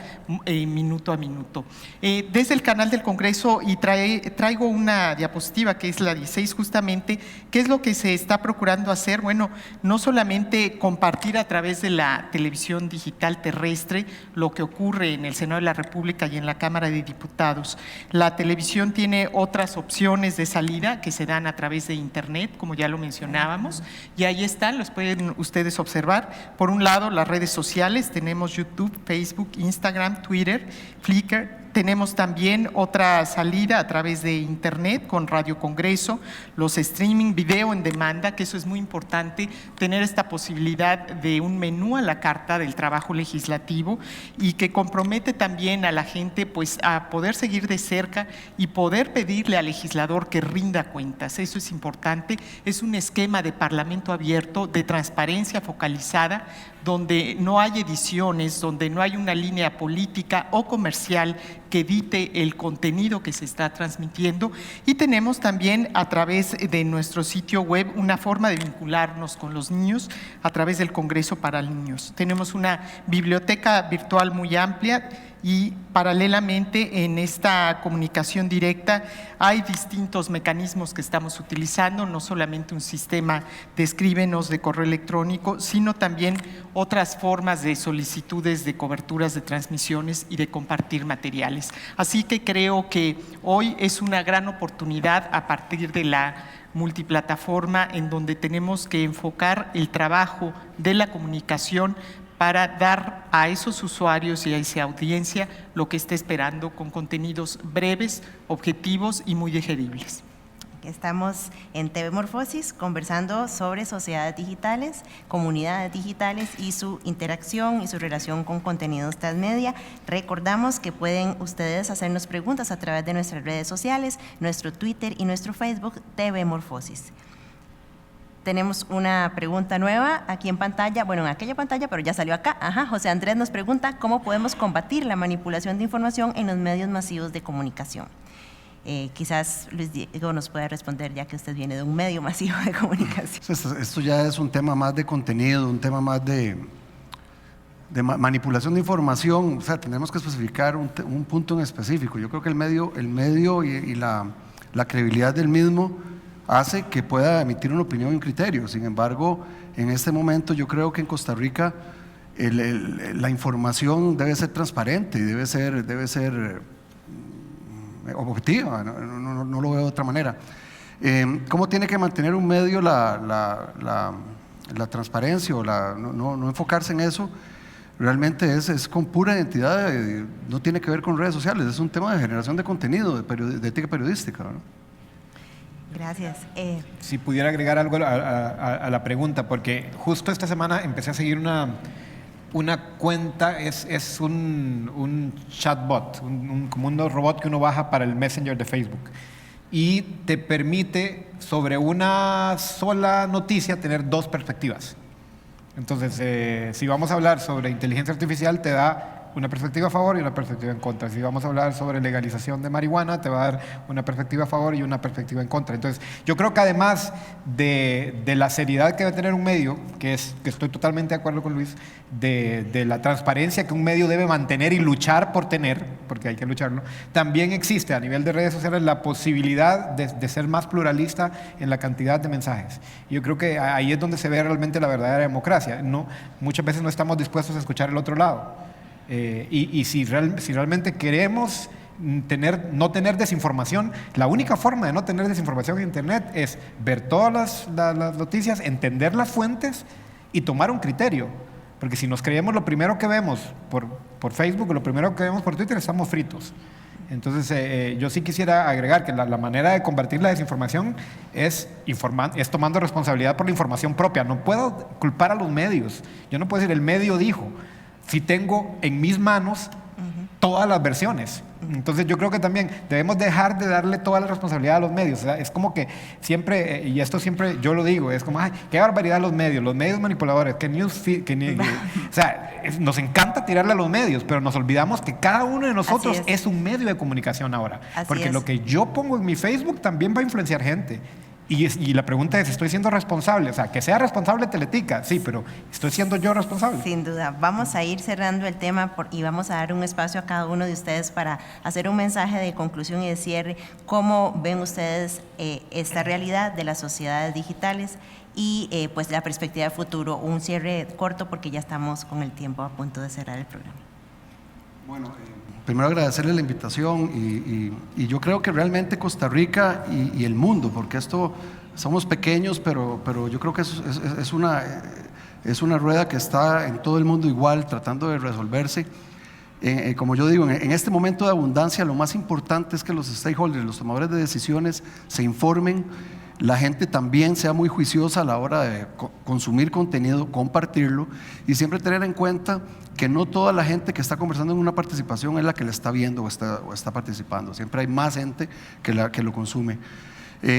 minuto a minuto. Desde el canal del Congreso, y traigo una diapositiva que es la 16 justamente, ¿qué es lo que se está procurando hacer? Bueno, no solamente compartir a través de la televisión digital terrestre lo que ocurre en el Senado de la República y en la Cámara de Diputados. La televisión tiene otras opciones de salida que se dan a través de Internet, como ya lo mencionábamos, y ahí están, los pueden ustedes observar. Por un lado, las redes sociales, tenemos YouTube, Facebook, Instagram, Twitter, Flickr. Tenemos también otra salida a través de Internet con Radio Congreso, los streaming, video en demanda, que eso es muy importante, tener esta posibilidad de un menú a la carta del trabajo legislativo y que compromete también a la gente pues, a poder seguir de cerca y poder pedirle al legislador que rinda cuentas. Eso es importante, es un esquema de parlamento abierto, de transparencia focalizada, donde no hay ediciones, donde no hay una línea política o comercial que edite el contenido que se está transmitiendo, y tenemos también a través de nuestro sitio web una forma de vincularnos con los niños a través del Congreso para Niños. Tenemos una biblioteca virtual muy amplia Y paralelamente en esta comunicación directa hay distintos mecanismos que estamos utilizando, no solamente un sistema de escríbenos de correo electrónico, sino también otras formas de solicitudes de coberturas de transmisiones y de compartir materiales. Así que creo que hoy es una gran oportunidad a partir de la multiplataforma en donde tenemos que enfocar el trabajo de la comunicación para dar a esos usuarios y a esa audiencia lo que está esperando con contenidos breves, objetivos y muy digeribles. Estamos en TV Morfosis conversando sobre sociedades digitales, comunidades digitales y su interacción y su relación con contenidos transmedia. Recordamos que pueden ustedes hacernos preguntas a través de nuestras redes sociales, nuestro Twitter y nuestro Facebook TV Morfosis. Tenemos una pregunta nueva aquí en pantalla, bueno, en aquella pantalla, pero ya salió acá. José Andrés nos pregunta cómo podemos combatir la manipulación de información en los medios masivos de comunicación. Quizás Luis Diego nos pueda responder, ya que usted viene de un medio masivo de comunicación. Esto ya es un tema más de contenido, un tema más de manipulación de información. O sea, tenemos que especificar un punto en específico. Yo creo que el medio y la credibilidad del mismo hace que pueda emitir una opinión y un criterio. Sin embargo, en este momento yo creo que en Costa Rica la información debe ser transparente y debe ser objetiva, no lo veo de otra manera. ¿Cómo tiene que mantener un medio la transparencia o no enfocarse en eso? Realmente es con pura identidad, no tiene que ver con redes sociales, es un tema de generación de contenido, de ética periodística, ¿no? Gracias. Si pudiera agregar algo a la pregunta, porque justo esta semana empecé a seguir una cuenta, es un chatbot, como un robot que uno baja para el Messenger de Facebook, y te permite sobre una sola noticia tener dos perspectivas. Entonces, si vamos a hablar sobre inteligencia artificial, te da una perspectiva a favor y una perspectiva en contra. Si vamos a hablar sobre legalización de marihuana, te va a dar una perspectiva a favor y una perspectiva en contra. Entonces, yo creo que además de la seriedad que debe tener un medio, que estoy totalmente de acuerdo con Luis, de la transparencia que un medio debe mantener y luchar por tener, porque hay que lucharlo, también existe a nivel de redes sociales la posibilidad de ser más pluralista en la cantidad de mensajes. Yo creo que ahí es donde se ve realmente la verdadera democracia. Muchas veces no estamos dispuestos a escuchar el otro lado. Y si realmente queremos no tener desinformación, la única forma de no tener desinformación en Internet es ver todas las noticias, entender las fuentes y tomar un criterio. Porque si nos creemos lo primero que vemos por Facebook o lo primero que vemos por Twitter, estamos fritos. Entonces, yo sí quisiera agregar que la manera de combatir la desinformación es tomando responsabilidad por la información propia. No puedo culpar a los medios. Yo no puedo decir, el medio dijo, si tengo en mis manos todas las versiones. Entonces yo creo que también debemos dejar de darle toda la responsabilidad a los medios. O sea, es como que siempre, y esto siempre yo lo digo, es como, ay, qué barbaridad los medios manipuladores, que newsfeed, o sea, nos encanta tirarle a los medios, pero nos olvidamos que cada uno de nosotros es un medio de comunicación ahora. Porque lo que yo pongo en mi Facebook también va a influenciar gente. Y la pregunta es, ¿estoy siendo responsable? O sea, que sea responsable Teletica, sí, pero ¿estoy siendo yo responsable? Sin duda. Vamos a ir cerrando el tema y vamos a dar un espacio a cada uno de ustedes para hacer un mensaje de conclusión y de cierre. ¿Cómo ven ustedes esta realidad de las sociedades digitales y pues la perspectiva de futuro? Un cierre corto porque ya estamos con el tiempo a punto de cerrar el programa. Bueno, primero agradecerle la invitación y yo creo que realmente Costa Rica y el mundo, porque somos pequeños, pero yo creo que es una rueda que está en todo el mundo igual, tratando de resolverse. Como yo digo, en este momento de abundancia, lo más importante es que los stakeholders, los tomadores de decisiones, se informen. La gente también sea muy juiciosa a la hora de consumir contenido, compartirlo y siempre tener en cuenta que no toda la gente que está conversando en una participación es la que la está viendo o está participando. Siempre hay más gente que lo consume.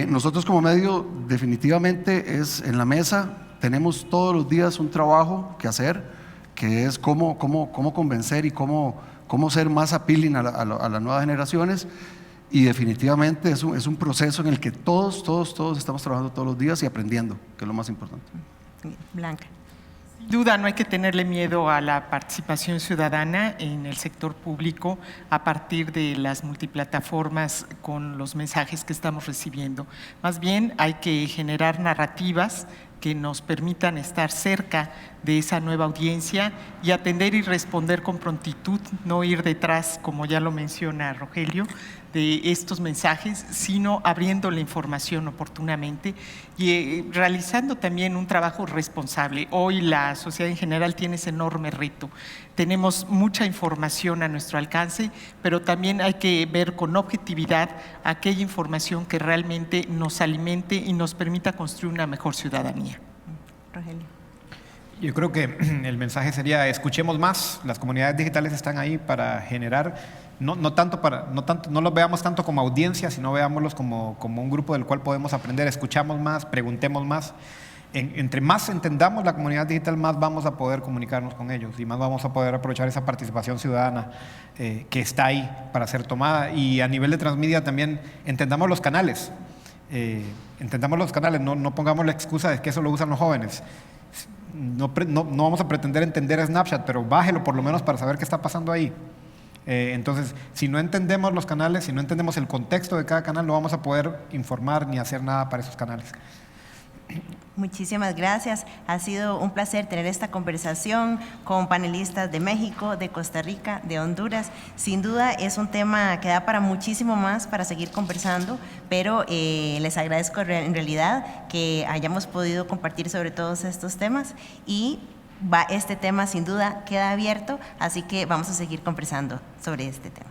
Nosotros como medio definitivamente en la mesa tenemos todos los días un trabajo que hacer, que es cómo convencer y cómo ser más appealing a las nuevas generaciones. Y definitivamente es un proceso en el que todos estamos trabajando todos los días y aprendiendo, que es lo más importante. Blanca. Sin duda, no hay que tenerle miedo a la participación ciudadana en el sector público a partir de las multiplataformas con los mensajes que estamos recibiendo. Más bien, hay que generar narrativas que nos permitan estar cerca de esa nueva audiencia y atender y responder con prontitud, no ir detrás, como ya lo menciona Rogelio, de estos mensajes, sino abriendo la información oportunamente y realizando también un trabajo responsable. Hoy la sociedad en general tiene ese enorme reto. Tenemos mucha información a nuestro alcance, pero también hay que ver con objetividad aquella información que realmente nos alimente y nos permita construir una mejor ciudadanía. Rogelio. Yo creo que el mensaje sería: escuchemos más. Las comunidades digitales están ahí para generar, no los veamos tanto como audiencia, sino veámoslos como un grupo del cual podemos aprender. Escuchamos más, preguntemos más. Entre más entendamos la comunidad digital, más vamos a poder comunicarnos con ellos y más vamos a poder aprovechar esa participación ciudadana que está ahí para ser tomada. Y a nivel de transmedia también entendamos los canales. No pongamos la excusa de que eso lo usan los jóvenes. No vamos a pretender entender Snapchat, pero bájelo por lo menos para saber qué está pasando ahí. Entonces, si no entendemos los canales, si no entendemos el contexto de cada canal, no vamos a poder informar ni hacer nada para esos canales. Muchísimas gracias. Ha sido un placer tener esta conversación con panelistas de México, de Costa Rica, de Honduras. Sin duda es un tema que da para muchísimo más para seguir conversando, pero les agradezco en realidad que hayamos podido compartir sobre todos estos temas y este tema sin duda queda abierto, así que vamos a seguir conversando sobre este tema.